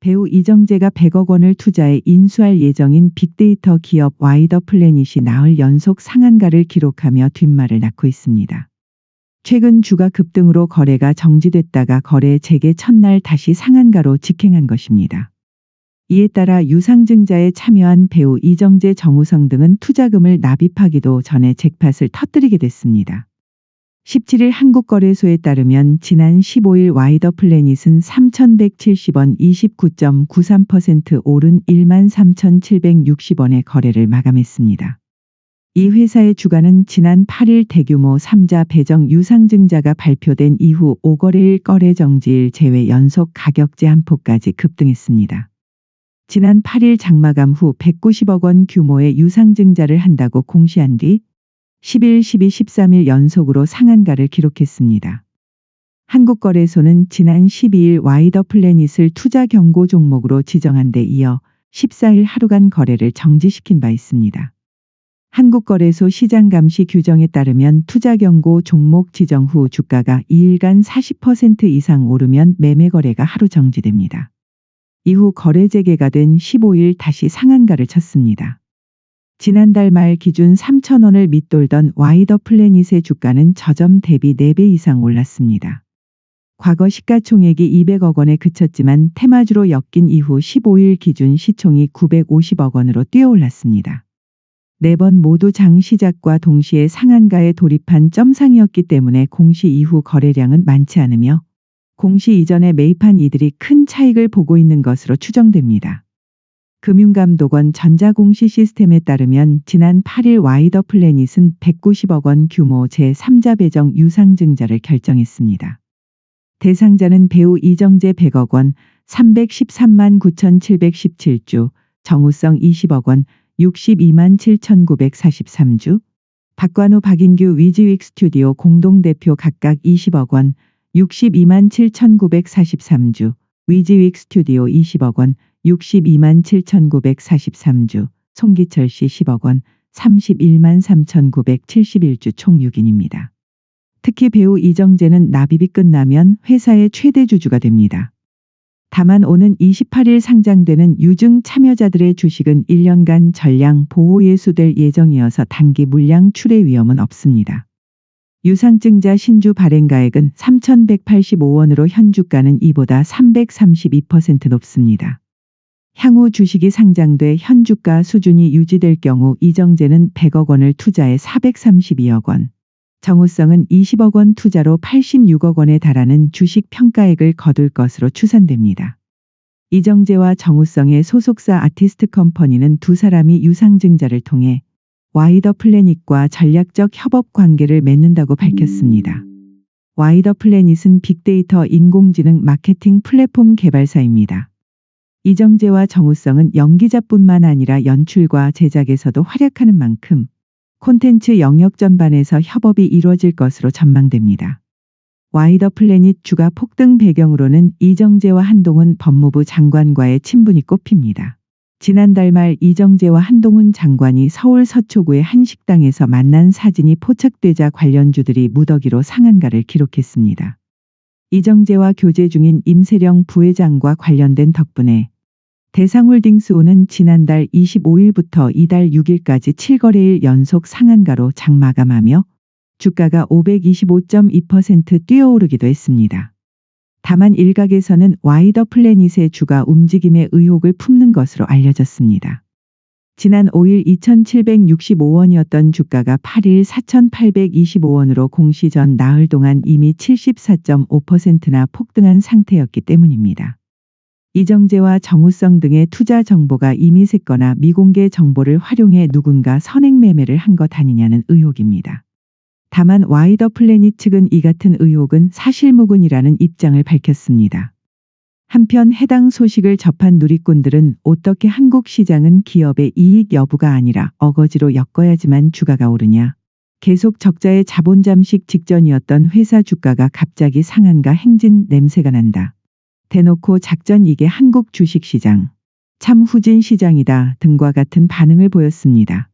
배우 이정재가 100억 원을 투자해 인수할 예정인 빅데이터 기업 와이더플래닛이 나흘 연속 상한가를 기록하며 뒷말을 낳고 있습니다. 최근 주가 급등으로 거래가 정지됐다가 거래 재개 첫날 다시 상한가로 직행한 것입니다. 이에 따라 유상증자에 참여한 배우 이정재, 정우성 등은 투자금을 납입하기도 전에 잭팟을 터뜨리게 됐습니다. 17일 한국거래소에 따르면 지난 15일 와이더플래닛은 3,170원 29.93% 오른 13,760원에 거래를 마감했습니다. 이 회사의 주가는 지난 8일 대규모 3자 배정 유상증자가 발표된 이후 5거래일 거래 정지일 제외 연속 가격 제한폭까지 급등했습니다. 지난 8일 장마감 후 190억 원 규모의 유상증자를 한다고 공시한 뒤 10일, 12, 13일 연속으로 상한가를 기록했습니다. 한국거래소는 지난 12일 와이더플래닛을 투자 경고 종목으로 지정한 데 이어 14일 하루간 거래를 정지시킨 바 있습니다. 한국거래소 시장감시 규정에 따르면 투자 경고 종목 지정 후 주가가 2일간 40% 이상 오르면 매매 거래가 하루 정지됩니다. 이후 거래 재개가 된 15일 다시 상한가를 쳤습니다. 지난달 말 기준 3,000원을 밑돌던 와이더플래닛의 주가는 저점 대비 4배 이상 올랐습니다. 과거 시가총액이 200억 원에 그쳤지만 테마주로 엮인 이후 15일 기준 시총이 950억 원으로 뛰어올랐습니다. 4번 모두 장 시작과 동시에 상한가에 돌입한 점상이었기 때문에 공시 이후 거래량은 많지 않으며 공시 이전에 매입한 이들이 큰 차익을 보고 있는 것으로 추정됩니다. 금융감독원 전자공시 시스템에 따르면 지난 8일 와이더플래닛은 190억 원 규모 제3자 배정 유상증자를 결정했습니다. 대상자는 배우 이정재 100억 원, 313만 9,717주, 정우성 20억 원, 62만 7,943주, 박관우 박인규 위즈윅 스튜디오 공동대표 각각 20억 원, 62만 7,943주, 위즈윅 스튜디오 20억 원, 62만 7,943주, 송기철 씨 10억 원, 31만 3,971주 총 6인입니다. 특히 배우 이정재는 납입이 끝나면 회사의 최대 주주가 됩니다. 다만 오는 28일 상장되는 유증 참여자들의 주식은 1년간 전량 보호 예수될 예정이어서 단기 물량 출회 위험은 없습니다. 유상증자 신주 발행가액은 3,185원으로 현 주가는 이보다 332% 높습니다. 향후 주식이 상장돼 현 주가 수준이 유지될 경우 이정재는 100억 원을 투자해 432억 원, 정우성은 20억 원 투자로 86억 원에 달하는 주식 평가액을 거둘 것으로 추산됩니다. 이정재와 정우성의 소속사 아티스트 컴퍼니는 두 사람이 유상증자를 통해 와이더플래닛과 전략적 협업 관계를 맺는다고 밝혔습니다. 와이더플래닛은 빅데이터 인공지능 마케팅 플랫폼 개발사입니다. 이정재와 정우성은 연기자뿐만 아니라 연출과 제작에서도 활약하는 만큼 콘텐츠 영역 전반에서 협업이 이루어질 것으로 전망됩니다. 와이더플래닛 주가 폭등 배경으로는 이정재와 한동훈 법무부 장관과의 친분이 꼽힙니다. 지난달 말 이정재와 한동훈 장관이 서울 서초구의 한 식당에서 만난 사진이 포착되자 관련주들이 무더기로 상한가를 기록했습니다. 이정재와 교제 중인 임세령 부회장과 관련된 덕분에 대상홀딩스오는 지난달 25일부터 이달 6일까지 7거래일 연속 상한가로 장 마감하며 주가가 525.2% 뛰어오르기도 했습니다. 다만 일각에서는 와이더플래닛의 주가 움직임에 의혹을 품는 것으로 알려졌습니다. 지난 5일 2,765원이었던 주가가 8일 4,825원으로 공시 전 나흘 동안 이미 74.5%나 폭등한 상태였기 때문입니다. 이정재와 정우성 등의 투자 정보가 이미 샜거나 미공개 정보를 활용해 누군가 선행 매매를 한 것 아니냐는 의혹입니다. 다만 와이더플래닛 측은 이 같은 의혹은 사실무근이라는 입장을 밝혔습니다. 한편 해당 소식을 접한 누리꾼들은 어떻게 한국 시장은 기업의 이익 여부가 아니라 어거지로 엮어야지만 주가가 오르냐. 계속 적자의 자본 잠식 직전이었던 회사 주가가 갑자기 상한가 행진 냄새가 난다. 대놓고 작전 이게 한국 주식시장. 참 후진 시장이다 등과 같은 반응을 보였습니다.